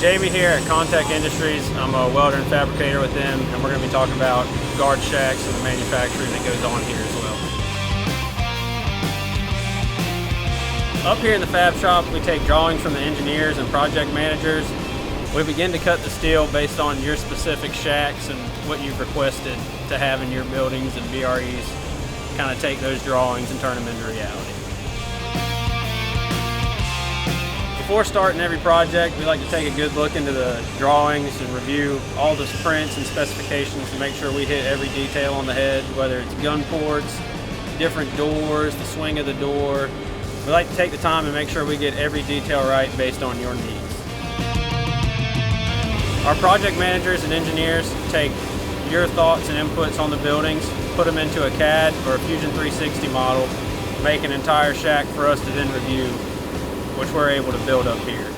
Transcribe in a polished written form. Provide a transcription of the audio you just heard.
Jamie here at Kontek Industries. I'm a welder and fabricator with them, and we're going to be talking about guard shacks and the manufacturing that goes on here as well. Up here in the fab shop, we take drawings from the engineers and project managers. We begin to cut the steel based on your specific shacks and what you've requested to have in your buildings and BREs. Kind of take those drawings and turn them into reality. Before starting every project, we like to take a good look into the drawings and review all the prints and specifications to make sure we hit every detail on the head, whether it's gun ports, different doors, the swing of the door. We like to take the time and make sure we get every detail right based on your needs. Our project managers and engineers take your thoughts and inputs on the buildings, put them into a CAD or a Fusion 360 model, make an entire shack for us to then review, which we're able to build up here.